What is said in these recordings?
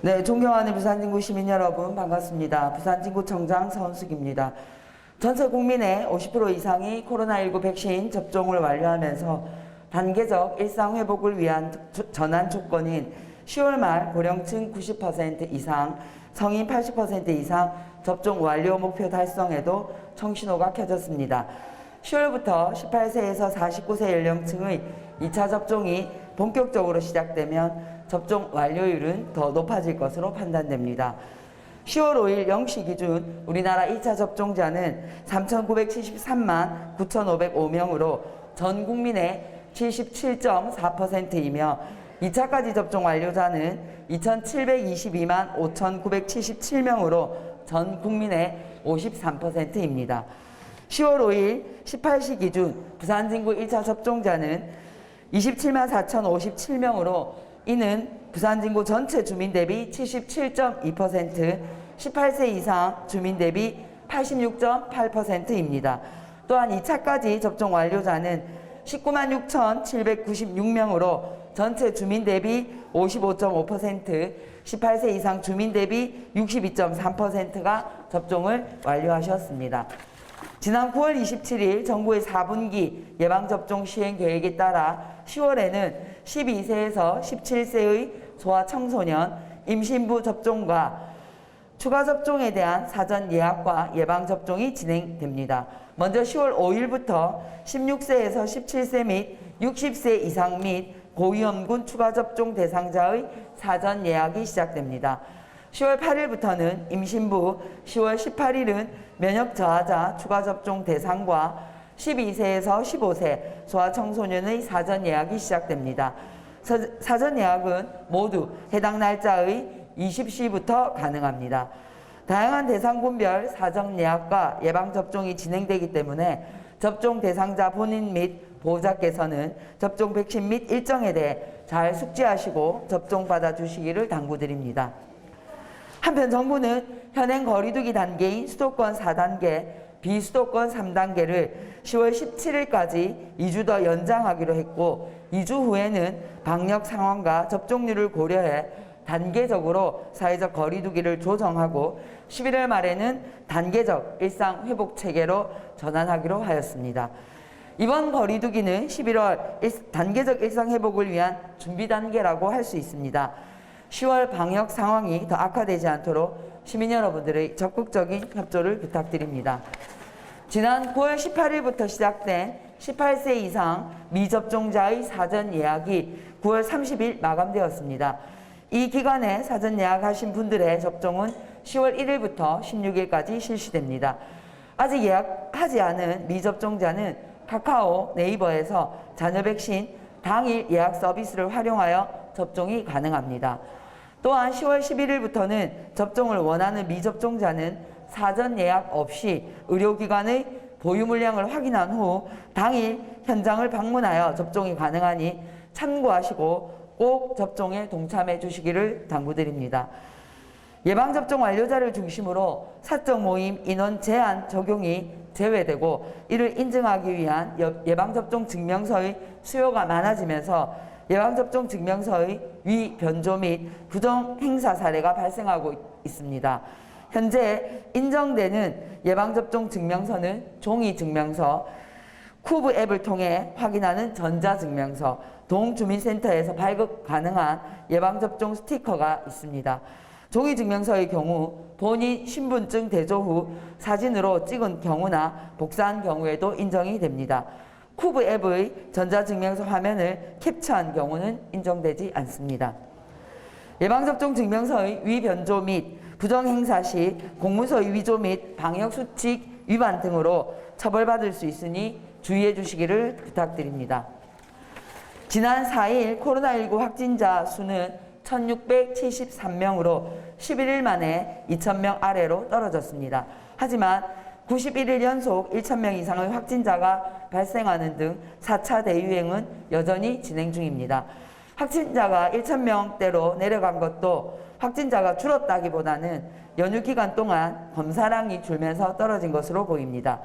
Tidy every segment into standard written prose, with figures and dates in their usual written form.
네, 존경하는 부산진구 시민 여러분 반갑습니다. 부산진구청장 서은숙입니다. 전체 국민의 50% 이상이 코로나19 백신 접종을 완료하면서 단계적 일상 회복을 위한 전환 조건인 10월 말 고령층 90% 이상, 성인 80% 이상 접종 완료 목표 달성에도 청신호가 켜졌습니다. 10월부터 18세에서 49세 연령층의 2차 접종이 본격적으로 시작되면 접종 완료율은 더 높아질 것으로 판단됩니다. 10월 5일 0시 기준 우리나라 2차 접종자는 3,973만 9,505명으로 전 국민의 77.4%이며 2차까지 접종 완료자는 2,722만 5,977명으로 전 국민의 53%입니다. 10월 5일 18시 기준 부산진구 1차 접종자는 27만 4,057명으로 이는 부산진구 전체 주민 대비 77.2%, 18세 이상 주민 대비 86.8%입니다. 또한 2차까지 접종 완료자는 19만 6,796명으로 전체 주민 대비 55.5%, 18세 이상 주민 대비 62.3%가 접종을 완료하셨습니다. 지난 9월 27일 정부의 4분기 예방접종 시행 계획에 따라 10월에는 12세에서 17세의 소아청소년, 임신부 접종과 추가 접종에 대한 사전 예약과 예방접종이 진행됩니다. 먼저 10월 5일부터 16세에서 17세 및 60세 이상 및 고위험군 추가 접종 대상자의 사전 예약이 시작됩니다. 10월 8일부터는 임신부, 10월 18일은 면역 저하자 추가 접종 대상과 12세에서 15세 소아청소년의 사전 예약이 시작됩니다. 사전 예약은 모두 해당 날짜의 20시부터 가능합니다. 다양한 대상군별 사전 예약과 예방접종이 진행되기 때문에 접종 대상자 본인 및 보호자께서는 접종 백신 및 일정에 대해 잘 숙지하시고 접종 받아주시기를 당부드립니다. 한편 정부는 현행 거리두기 단계인 수도권 4단계, 비수도권 3단계를 10월 17일까지 2주 더 연장하기로 했고 2주 후에는 방역 상황과 접종률을 고려해 단계적으로 사회적 거리두기를 조정하고 11월 말에는 단계적 일상 회복 체계로 전환하기로 하였습니다. 이번 거리두기는 11월 단계적 일상 회복을 위한 준비 단계라고 할 수 있습니다. 10월 방역 상황이 더 악화되지 않도록 시민 여러분들의 적극적인 협조를 부탁드립니다. 지난 9월 18일부터 시작된 18세 이상 미접종자의 사전 예약이 9월 30일 마감되었습니다. 이 기간에 사전 예약하신 분들의 접종은 10월 1일부터 16일까지 실시됩니다. 아직 예약하지 않은 미접종자는 카카오, 네이버에서 자녀 백신 당일 예약 서비스를 활용하여 접종이 가능합니다. 또한 10월 11일부터는 접종을 원하는 미접종자는 사전 예약 없이 의료기관의 보유 물량을 확인한 후 당일 현장을 방문하여 접종이 가능하니 참고하시고 꼭 접종에 동참해 주시기를 당부드립니다. 예방접종 완료자를 중심으로 사적 모임 인원 제한 적용이 제외되고 이를 인증하기 위한 예방접종 증명서의 수요가 많아지면서 예방접종 증명서의 위변조 및 부정 행사 사례가 발생하고 있습니다. 현재 인정되는 예방접종 증명서는 종이증명서, 쿠브 앱을 통해 확인하는 전자증명서, 동주민센터에서 발급 가능한 예방접종 스티커가 있습니다. 종이증명서의 경우 본인 신분증 대조 후 사진으로 찍은 경우나 복사한 경우에도 인정이 됩니다. 쿠브 앱의 전자증명서 화면을 캡처한 경우는 인정되지 않습니다. 예방접종 증명서의 위변조 및 부정행사 시 공문서의 위조 및 방역수칙 위반 등으로 처벌받을 수 있으니 주의해 주시기를 부탁드립니다. 지난 4일 코로나19 확진자 수는 1,673명으로 11일 만에 2,000명 아래로 떨어졌습니다. 하지만 91일 연속 1,000명 이상의 확진자가 발생하는 등 4차 대유행은 여전히 진행 중입니다. 확진자가 1,000명대로 내려간 것도 확진자가 줄었다기보다는 연휴 기간 동안 검사량이 줄면서 떨어진 것으로 보입니다.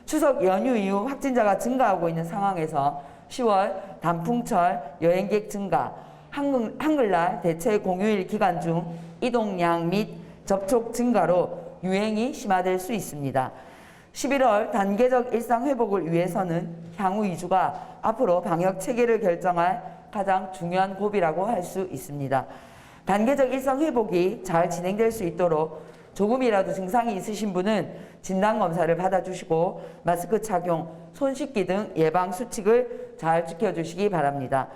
추석 연휴 이후 확진자가 증가하고 있는 상황에서 10월 단풍철 여행객 증가, 한글날 대체 공휴일 기간 중 이동량 및 접촉 증가로 유행이 심화될 수 있습니다. 11월 단계적 일상 회복을 위해서는 향후 2주가 앞으로 방역 체계를 결정할 가장 중요한 고비라고 할 수 있습니다. 단계적 일상 회복이 잘 진행될 수 있도록 조금이라도 증상이 있으신 분은 진단검사를 받아주시고 마스크 착용, 손 씻기 등 예방 수칙을 잘 지켜주시기 바랍니다.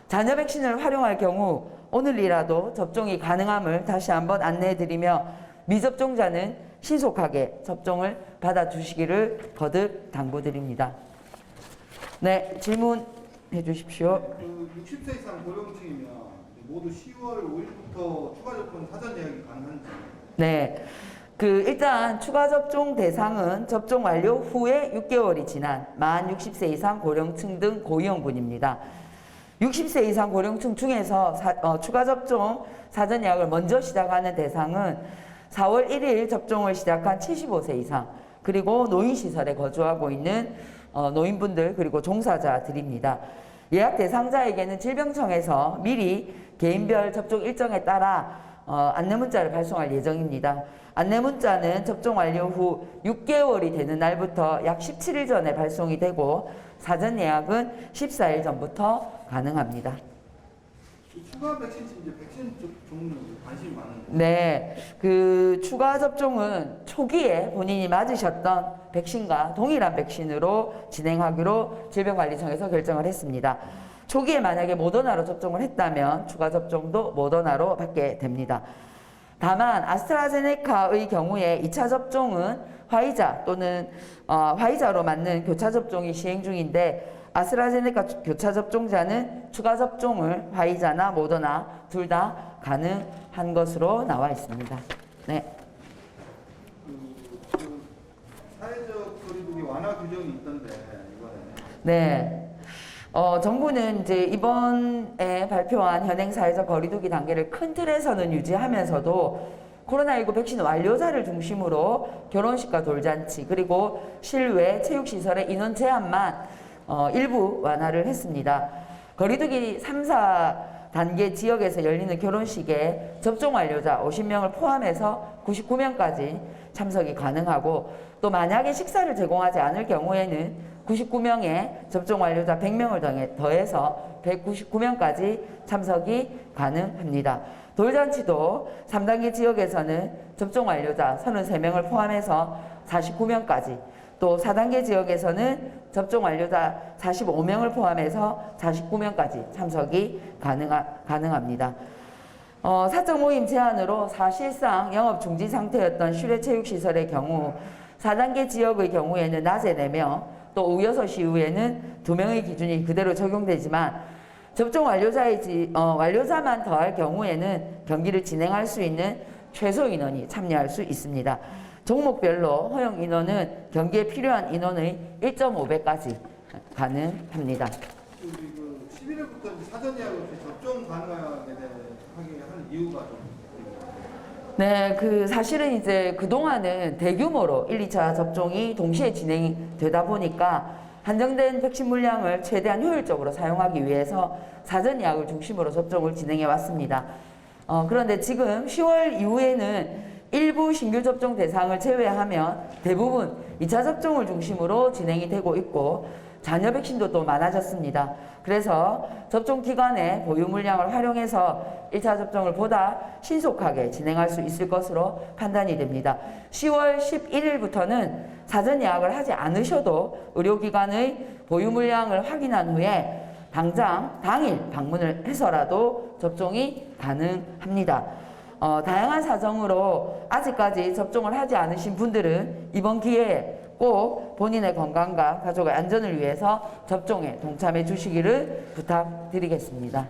잔여 백신을 활용할 경우 오늘이라도 접종이 가능함을 다시 한번 안내해드리며 미접종자는 신속하게 접종을 받아주시기를 거듭 당부드립니다. 네, 질문해 주십시오. 그 60세 이상 고령층이면 모두 10월 5일부터 추가 접종 사전 예약이 가능한지. 네, 일단 추가 접종 대상은 접종 완료 후에 6개월이 지난 만 60세 이상 고령층 등 고위험군입니다. 60세 이상 고령층 중에서 추가 접종 사전 예약을 먼저 시작하는 대상은 4월 1일 접종을 시작한 75세 이상 그리고 노인시설에 거주하고 있는 노인분들 그리고 종사자들입니다. 예약 대상자에게는 질병청에서 미리 개인별 접종 일정에 따라 안내문자를 발송할 예정입니다. 안내문자는 접종 완료 후 6개월이 되는 날부터 약 17일 전에 발송이 되고 사전 예약은 14일 전부터 가능합니다. 추가 백신 이제 백신 종류 관심이 많은데. 네, 추가 접종은 초기에 본인이 맞으셨던 백신과 동일한 백신으로 진행하기로 질병관리청에서 결정을 했습니다. 초기에 만약에 모더나로 접종을 했다면 추가 접종도 모더나로 받게 됩니다. 다만 아스트라제네카의 경우에 2차 접종은 화이자 또는 화이자로 맞는 교차 접종이 시행 중인데 아스트라제네카 교차 접종자는 추가 접종을 화이자나 모더나 둘 다 가능한 것으로 나와 있습니다. 네. 사회적 거리두기 완화 규정이 있던데 이번에. 네. 정부는 이제 이번에 발표한 현행 사회적 거리두기 단계를 큰 틀에서는 유지하면서도 코로나19 백신 완료자를 중심으로 결혼식과 돌잔치 그리고 실외 체육시설의 인원 제한만 일부 완화를 했습니다. 거리두기 3, 4단계 지역에서 열리는 결혼식에 접종 완료자 50명을 포함해서 99명까지 참석이 가능하고 또 만약에 식사를 제공하지 않을 경우에는 99명에 접종 완료자 100명을 더해서 199명까지 참석이 가능합니다. 돌잔치도 3단계 지역에서는 접종 완료자 33명을 포함해서 49명까지 또 4단계 지역에서는 접종 완료자 45명을 포함해서 49명까지 참석이 가능합니다. 사적 모임 제한으로 사실상 영업 중지 상태였던 실외 체육시설의 경우 4단계 지역의 경우에는 낮에 4명, 또 오후 6시 이후에는 2명의 기준이 그대로 적용되지만 접종 완료자만 더할 경우에는 경기를 진행할 수 있는 최소 인원이 참여할 수 있습니다. 종목별로 허용 인원은 경기에 필요한 인원의 1.5배까지 가능합니다. 11일부터 사전 예약 없이 접종 가능하게 하는 이유가 좀. 네, 사실은 이제 그동안은 대규모로 1, 2차 접종이 동시에 진행이 되다 보니까 한정된 백신 물량을 최대한 효율적으로 사용하기 위해서 사전 예약을 중심으로 접종을 진행해 왔습니다. 그런데 지금 10월 이후에는 일부 신규 접종 대상을 제외하면 대부분 2차 접종을 중심으로 진행이 되고 있고 잔여 백신도 또 많아졌습니다. 그래서 접종 기간에 보유 물량을 활용해서 1차 접종을 보다 신속하게 진행할 수 있을 것으로 판단이 됩니다. 10월 11일부터는 사전 예약을 하지 않으셔도 의료기관의 보유 물량을 확인한 후에 당일 방문을 해서라도 접종이 가능합니다. 다양한 사정으로 아직까지 접종을 하지 않으신 분들은 이번 기회에 꼭 본인의 건강과 가족의 안전을 위해서 접종에 동참해 주시기를 부탁드리겠습니다.